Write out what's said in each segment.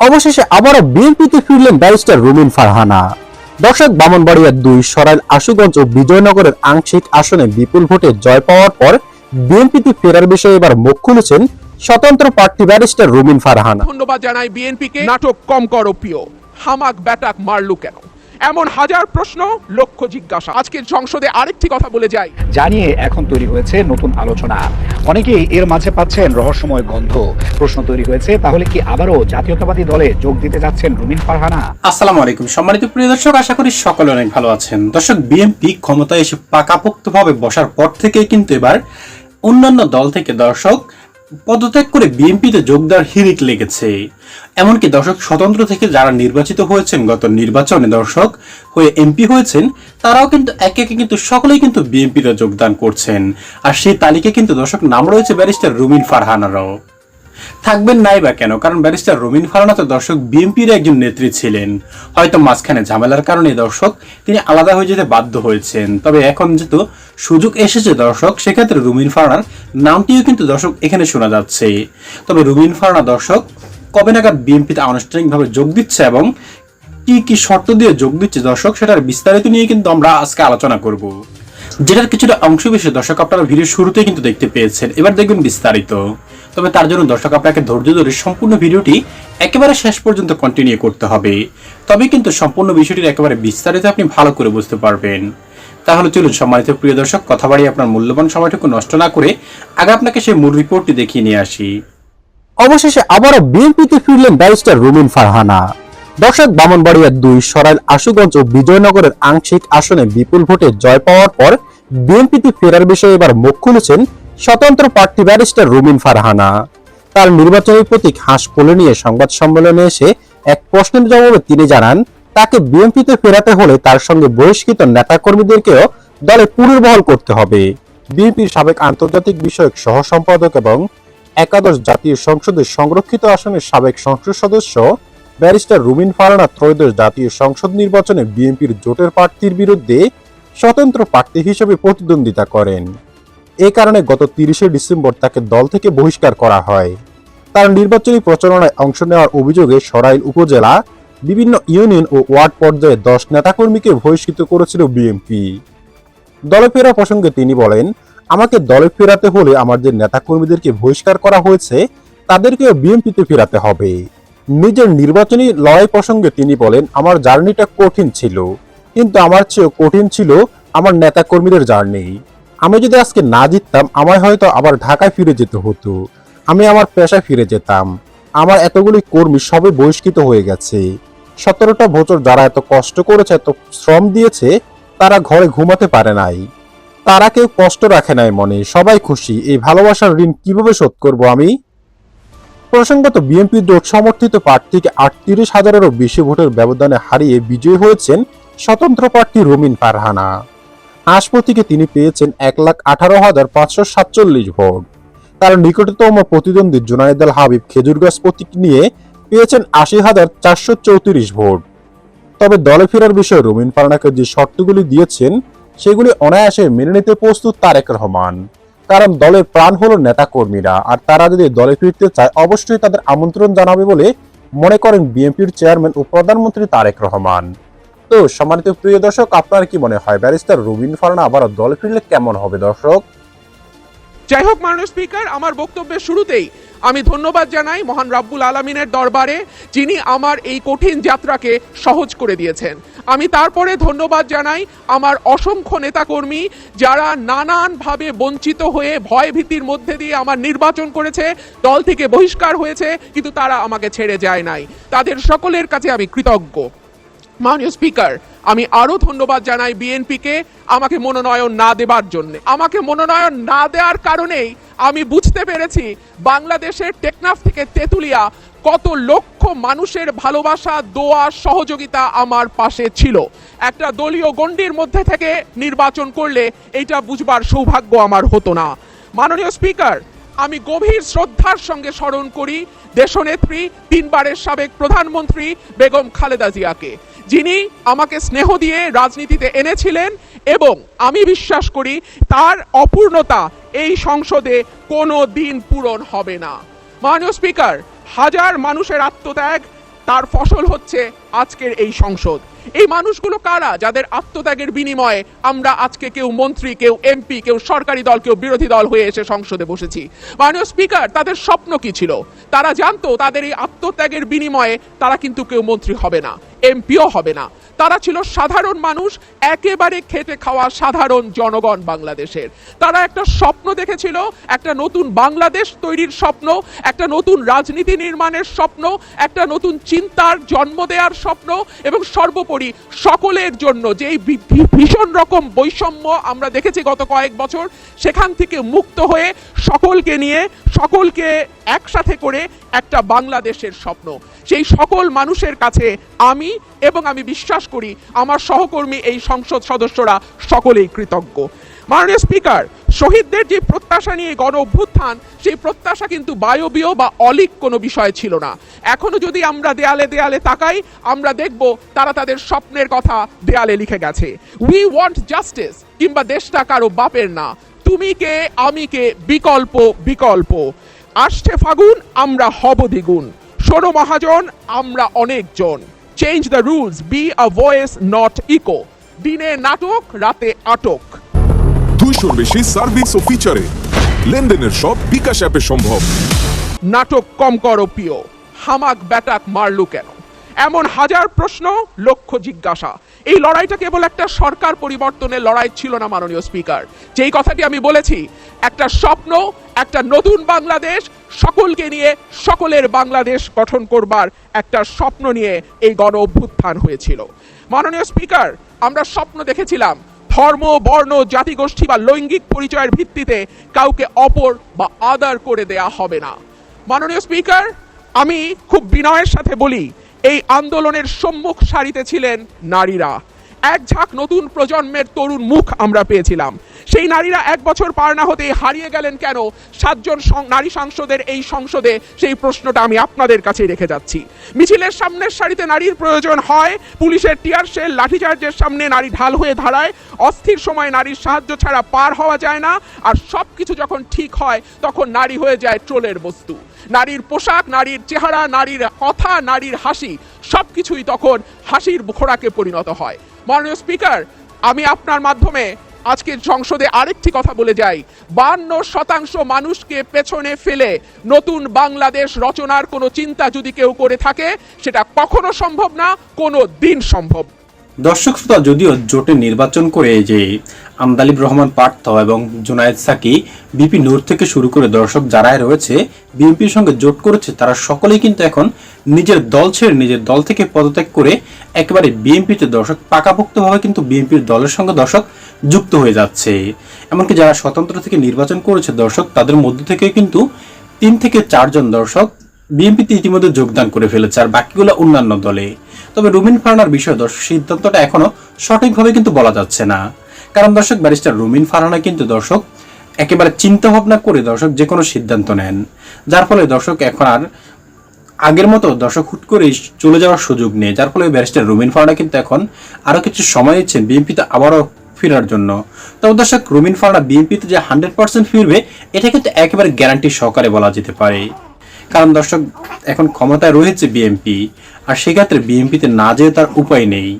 অবশেষে আবারও বিএনপিতে ফিরলেন ব্যারিস্টার রুমিন ফারহানা। দর্শক, ব্রাহ্মণবাড়িয়ার ২, সরাইল, আশুগঞ্জ ও বিজয়নগরের আংশিক আসনে বিপুল ভোটে জয় পাওয়ার পর বিএনপিতে ফেরার বিষয়ে এবার মুখ খুলেছেন স্বতন্ত্র প্রার্থী ব্যারিস্টার রুমিন ফারহানা। ধন্যবাদ জানাই বিএনপিকে। নাটক কম করো প্রিয়, হামাক ব্যাটাক মারলু কেন, এমন হাজার প্রশ্ন, লক্ষ জিজ্ঞাসা। আজকের সংসদে আরেকটি কথা বলে যাই, জানিয়ে এখন তৈরি হয়েছে নতুন আলোচনা। অনেকেই এর মাঝে পাচ্ছেন রহস্যময় গন্ধ। প্রশ্ন তৈরি হয়েছে, তাহলে কি আবারও জাতীয়তাবাদী দলে যোগ দিতে যাচ্ছেন রুমিন ফারহানা? আসসালামু আলাইকুম সম্মানিত প্রিয় দর্শক, আশা করি সকলে অনেক ভালো আছেন। দর্শক, বিএনপি ক্ষমতায় এসে পাকাপোক্তভাবে বসার পর থেকে কিন্তু এবার অন্যান্য দল থেকে দর্শক পদত্যাগ করে বিএনপিতে যোগ দেওয়ার হিড়িক লেগেছে। এমনকি দর্শক, স্বতন্ত্র থেকে যারা নির্বাচিত হয়েছেন গত নির্বাচনে দর্শক হয়ে এমপি হয়েছেন, তারাও কিন্তু একে একে কিন্তু সকলেই কিন্তু বিএনপিতে যোগদান করছেন। আর সেই তালিকায় কিন্তু দর্শক নাম রয়েছে ব্যারিস্টার রুমিন ফারহানারও। থাকবেন নাই বা কেন, কারণ ব্যারিস্টার রুমিন ফারহানা তো দর্শক বিএনপির একজন নেত্রী ছিলেন। হয়তো মাঝখানে ঝামেলার কারণে দর্শক তিনি আলাদা হয়ে যেতে বাধ্য হয়েছেন। তবে এখন যেহেতু সুযোগ এসেছে দর্শক, সেক্ষেত্রে রুমিন ফারহানার নামটিও কিন্তু দর্শক এখানে শোনা যাচ্ছে। তবে রুমিন ফারহানা দর্শক কবে নাগাদ বিএনপিতে আনুষ্ঠানিকভাবে যোগ দিচ্ছে এবং কি কি শর্ত দিয়ে যোগ দিচ্ছে দর্শক, সেটার বিস্তারিত নিয়ে কিন্তু আমরা আজকে আলোচনা করব, যেটার কিছুটা অংশ বিশেষ দর্শক আপনারা ভিডিও শুরুতেই কিন্তু দেখতে পেয়েছেন। এবার দেখবেন বিস্তারিত। তবে তার জন্য দর্শক আপনাকে ধৈর্য ধরে সম্পূর্ণ ভিডিওটি একেবারে শেষ পর্যন্ত কন্টিনিউ করতে হবে, তবে কিন্তু সম্পূর্ণ বিষয়টির একেবারে বিস্তারিত আপনি ভালো করে বুঝতে পারবেন। তাহলে চলুন সম্মানিত প্রিয় দর্শক, কথা বাড়িয়ে আপনার মূল্যবান সময়টুকু নষ্ট না করে আগে আপনাকে সেই মূল রিপোর্টটি দেখিয়ে নিয়ে আসি। অবশেষে আবারও বিএনপিতে ফিরলেন ব্যারিস্টার রুমিন ফারহানা। দর্শক, ব্রাহ্মণবাড়িয়ার ২, সরাইল, আশুগঞ্জ ও বিজয়নগরের আংশিক আসনে বিপুল ভোটে জয় পাওয়ার পর বিএনপিতে ফেরার বিষয়ে এবার মুখ খুলেছেন স্বতন্ত্র প্রার্থী ব্যারিস্টার রুমিন ফারহানা। তার নির্বাচনী প্রতীক হাঁস কোলে নিয়ে সংবাদ সম্মেলনে এসে এক প্রশ্নের জবাবে তিনি জানান, তাকে বিএনপিতে ফেরাতে হলে তার সঙ্গে বহিষ্কৃত নেতাকর্মীদেরকেও দলে পুনর্বহাল করতে হবে। বিএনপির সাবেক আন্তর্জাতিক বিষয়ক সহ সম্পাদক এবং একাদশ জাতীয় সংসদের সংরক্ষিত আসনের সাবেক সংসদ সদস্য ব্যারিস্টার রুমিন ফারহানা ত্রয়োদশ জাতীয় সংসদ নির্বাচনে বিএনপির জোটের প্রার্থীর বিরুদ্ধে স্বতন্ত্র প্রার্থী হিসেবে প্রতিদ্বন্দ্বিতা করেন। এ কারণে গত ৩০শে ডিসেম্বর তাকে দল থেকে বহিষ্কার করা হয়। তার নির্বাচনী প্রচারণায় অংশ নেওয়ার অভিযোগে সরাইল উপজেলা বিভিন্ন ইউনিয়ন ও ওয়ার্ড পর্যায়ে ১০ নেতাকর্মীকে বহিষ্কৃত করেছিল বিএনপি। দলে ফেরা প্রসঙ্গে তিনি বলেন, আমাকে দলে ফেরাতে হলে আমার যে নেতাকর্মীদেরকে বহিষ্কার করা হয়েছে তাদেরকেও বিএনপিতে ফেরাতে হবে। নিজের নির্বাচনী লড়াই প্রসঙ্গে তিনি বলেন, আমার জার্নিটা কঠিন ছিল, কিন্তু আমার চেয়েও কঠিন ছিল আমার নেতাকর্মীদের জার্নি। আমি যদি আজকে না জিততাম আমায় হয়তো আবার ঢাকায় ফিরে যেতে হতো, আমি আমার পেশায় ফিরে যেতাম। আমার এতগুলি কর্মী সবে বহিষ্কৃত হয়ে গেছে। ১৭টা বছর যারা এত কষ্ট করেছে, এত শ্রম দিয়েছে, তারা ঘরে ঘুমাতে পারে নাই, তারা কেউ কষ্ট রাখে নাই মনে, সবাই খুশি। এই ভালোবাসার ঋণ কিভাবে শোধ করব আমি? প্রসঙ্গত, বিএনপি জোট সমর্থিত প্রার্থীকে ৩৮,০০০-এরও বেশি ভোটের ব্যবধানে হারিয়ে বিজয়ী হয়েছেন স্বতন্ত্র প্রার্থী রুমিন ফারহানা। হাসপাতিকে তিনি পেয়েছেন ১,১৮,৫৪৭ ভোট। তার নিকটতম প্রতিদ্বন্দ্বী জুনায়েদ আল হাবিব খেজুরগাছ প্রতীক নিয়ে পেয়েছেন ৮০,৪৩৪ ভোট। তবে দলে ফেরার বিষয়ে রুমিন ফারহানাকে যে শর্তগুলি দিয়েছেন সেগুলি অনায়াসে মেনে নিতে প্রস্তুত তারেক রহমান। কারণ দলের প্রাণ হলো নেতাকর্মীরা, আর তারা যদি দলে ফিরতে চায় অবশ্যই তাদের আমন্ত্রণ জানাবে বলে মনে করেন বিএনপির চেয়ারম্যান ও প্রধানমন্ত্রী তারেক রহমান। তো সম্মানিত প্রিয় দর্শক, আপনার কি মনে হয় ব্যারিস্টার রুমিন ফারহানা আবার দলে ফিরলে কেমন হবে দর্শক? যাই হোক মাননীয় স্পিকার, আমার বক্তব্যের শুরুতেই আমি ধন্যবাদ জানাই মহান রাব্বুল আলামিনের দরবারে, যিনি আমার এই কঠিন যাত্রাকে সহজ করে দিয়েছেন। আমি তারপরে ধন্যবাদ জানাই আমার অসংখ্য নেতাকর্মী, যারা নানানভাবে বঞ্চিত হয়ে ভয় ভীতির মধ্যে দিয়ে আমার নির্বাচন করেছে, দল থেকে বহিষ্কার হয়েছে, কিন্তু তারা আমাকে ছেড়ে যায় নাই। তাদের সকলের কাছে আমি কৃতজ্ঞ। মাননীয় স্পিকার, আমি আরো ধন্যবাদ জানাই বিএনপিকে আমাকে মনোনয়ন না দেবার জন্য। আমাকে মনোনয়ন না দেওয়ার কারণেই আমি বুঝতে পেরেছি বাংলাদেশের টেকনাফ থেকে তেতুলিয়া কত লক্ষ মানুষের ভালোবাসা, দোয়া, সহযোগিতা আমার পাশে ছিল। একটা দলীয় গণ্ডির মধ্যে থেকে নির্বাচন করলে এইটা বুঝবার সৌভাগ্য আমার হতো না। মাননীয় স্পিকার, আমি গভীর শ্রদ্ধার সঙ্গে স্মরণ করি দেশনেত্রী, ৩ বারের সাবেক প্রধানমন্ত্রী বেগম খালেদা জিয়াকে, যিনি আমাকে স্নেহ দিয়ে রাজনীতিতে এনেছিলেন, এবং আমি বিশ্বাস করি তার অপূর্ণতা এই সংসদে কোনো দিন পূরণ হবে না। মাননীয় স্পিকার, হাজার মানুষের আত্মত্যাগ, তার ফসল হচ্ছে আজকের এই সংসদ। এই মানুষগুলো কারা যাদের আত্মত্যাগের বিনিময়ে আমরা আজকে কেউ মন্ত্রী, কেউ এমপি, কেউ সরকারি দল, কেউ বিরোধী দল হয়ে এসে সংসদে বসেছি। মাননীয় স্পিকার, তাদের স্বপ্ন কি ছিল? তারা জানতো তাদের এই আত্মত্যাগের বিনিময়ে তারা কিন্তু কেউ মন্ত্রী হবে না, এমপিও হবে না। তারা ছিল সাধারণ মানুষ, একেবারে খেটে খাওয়া সাধারণ জনগণ বাংলাদেশের। তারা একটা স্বপ্ন দেখেছিল, একটা নতুন বাংলাদেশ তৈরির স্বপ্ন, একটা নতুন রাজনীতি নির্মাণের স্বপ্ন, একটা নতুন চিন্তার জন্ম দেওয়ার স্বপ্ন, এবং সর্বোপরি সকলের জন্য যেই ভীষণ রকম বৈষম্য আমরা দেখেছি গত কয়েক বছর, সেখান থেকে মুক্ত হয়ে সকলকে নিয়ে, সকলকে একসাথে করে একটা বাংলাদেশের স্বপ্ন। সেই সকল মানুষের কাছে আমি এবং আমি বিশ্বাস করি আমার সহকর্মী এই সংসদ সদস্যরা সকলেই কৃতজ্ঞ। মাননীয় স্পিকার, শহীদদের যে প্রত্যাশা নিয়ে গণ অভ্যুত্থান, সেই প্রত্যাশা কিন্তু বায়বীয় বা অলিক কোনো বিষয় ছিল না। এখনো যদি আমরা দেয়ালে দেয়ালে তাকাই, আমরা দেখব তারা তাদের স্বপ্নের কথা দেয়ালে লিখে গেছে। উই ওয়ান্ট জাস্টিস, কিংবা দেশটা কারো বাপের না, তুমি কে আমি কে, বিকল্প বিকল্প। আসছে ফাগুন, আমরা হব দ্বিগুণ, শোনো মহাজন আমরা অনেকজন। Change the rules, be a voice not echo. দিনে নাটক, রাতে আটক। 200 বেশি সার্ভিস ও ফিচারে লেনদেনের সব বিকাশ অ্যাপে সম্ভব। নাটক কম করো প্রিয়, হামাক ব্যাটাক মারলু কেন? এমন হাজার প্রশ্ন, লক্ষ জিজ্ঞাসা। এই লড়াইটা কেবল একটা সরকার পরিবর্তনের লড়াই ছিল না মাননীয় স্পিকার। যেই কথাটি আমি বলেছি, একটা স্বপ্ন, একটা নতুন বাংলাদেশ, সকলকে নিয়ে সকলের বাংলাদেশ গঠন করবার একটা স্বপ্ন নিয়ে এই গণ অভ্যুত্থান হয়েছিল। মাননীয় স্পিকার, আমরা স্বপ্ন দেখেছিলাম ধর্ম, বর্ণ, জাতিগোষ্ঠী বা লৈঙ্গিক পরিচয়ের ভিত্তিতে কাউকে অপর বা আদার করে দেয়া হবে না। মাননীয় স্পিকার, আমি খুব বিনয়ের সাথে বলি, এই আন্দোলনের সম্মুখ সারিতে ছিলেন নারীরা। এক ঝাঁক নতুন প্রজন্মের তরুণ মুখ আমরা পেয়েছিলাম। সেই নারীরা 1 বছর পার না হতেই হারিয়ে গেলেন কেন? 7 জন নারী সাংসদের এই সংসদে, সেই প্রশ্নটা আমি আপনাদের কাছে রেখে যাচ্ছি। মিছিলের সামনের সারিতে নারীর প্রয়োজন হয়, পুলিশের টিয়ার শেল, লাঠিচার্জের সামনে নারী ঢাল হয়ে দাঁড়ায়। অস্থির সময় নারীর সাহায্য ছাড়া পার হওয়া যায় না। আর সবকিছু যখন ঠিক হয়, তখন নারী হয়ে যায় ট্রোলের বস্তু। নারীর পোশাক, নারীর চেহারা, নারীর কথা, নারীর হাসি, সবকিছুই তখন হাসির খোরাকে পরিণত হয়। মাননীয় স্পিকার, আমি আপনার মাধ্যমে আজকের সংসদে আরেকটি কথা বলে যাই। 52% মানুষকে পেছনে ফেলে নতুন বাংলাদেশ রচনার কোনো চিন্তা যদি কেউ করে থাকে, সেটা কখনো সম্ভব না, কোনো দিন সম্ভব। দর্শক শ্রোতা, যদিও জোটে নির্বাচন করে যে আমদালিব রহমান পার্থ এবং জুনায়েদ সাকি, বিপি নূর থেকে শুরু করে দর্শক যারাই রয়েছে বিএনপির সঙ্গে জোট করেছে, তারা সকলেই কিন্তু এখন নিজের দল ছেড়ে নিজের দল থেকে পদত্যাগ করে একেবারে বিএনপিতে দর্শক পাকাপোক্তভাবে কিন্তু বিএনপির দলের সঙ্গে দর্শক যুক্ত হয়ে যাচ্ছে। এমনকি যারা স্বতন্ত্র থেকে নির্বাচন করেছে দর্শক, তাদের মধ্যে থেকে কিন্তু 3 থেকে 4 জন দর্শক বিএনপিতে ইতিমধ্যে যোগদান করে ফেলেছে, আর বাকিগুলো অন্যান্য দলে। তবে রুমিন ফারহানার বিষয়ে দর্শক সিদ্ধান্তটা এখনো সঠিকভাবে কিন্তু বলা যাচ্ছে না, কারণ দর্শক ব্যারিস্টার রুমিন ফারহানা কিন্তু দর্শক একেবারে চিন্তা ভাবনা করে দর্শক যে কোনো সিদ্ধান্ত নেন, যার ফলে দর্শক এখন আর আগের মতো দর্শক হুট করে চলে যাওয়ার সুযোগ নেই, যার ফলে ব্যারিস্টার রুমিন ফারহানা কিন্তু এখন আরো কিছু সময় নিচ্ছেন বিএনপিতে আবারও ফেরার জন্য। তবে দর্শক, রুমিন ফারহানা বিএনপিতে যে 100% ফিরবে, এটা কিন্তু একেবারে গ্যারান্টি সহকারে বলা যেতে পারে, কারণ দর্শক এখন ক্ষমতায় রয়েছে বিএনপি, আর সেক্ষেত্রে বিএনপিতে না যেয়ে তার উপায় নেই।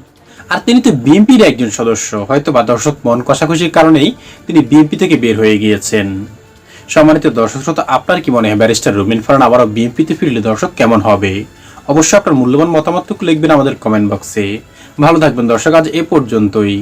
আর তিনি তো বিএনপির একজন সদস্য, হয়তো বা দর্শক মন কষাকষির কারণেই তিনি বিএনপি থেকে বের হয়ে গিয়েছেন। সম্মানিত দর্শক শ্রোতা, আপনার কি মনে হয় ব্যারিস্টার রুমিন ফারহানা আবারও বিএনপিতে ফিরলে দর্শক কেমন হবে? অবশ্যই আপনার মূল্যবান মতামতটুকু লিখবেন আমাদের কমেন্ট বক্সে। ভালো থাকবেন দর্শক, আজ এ পর্যন্তই।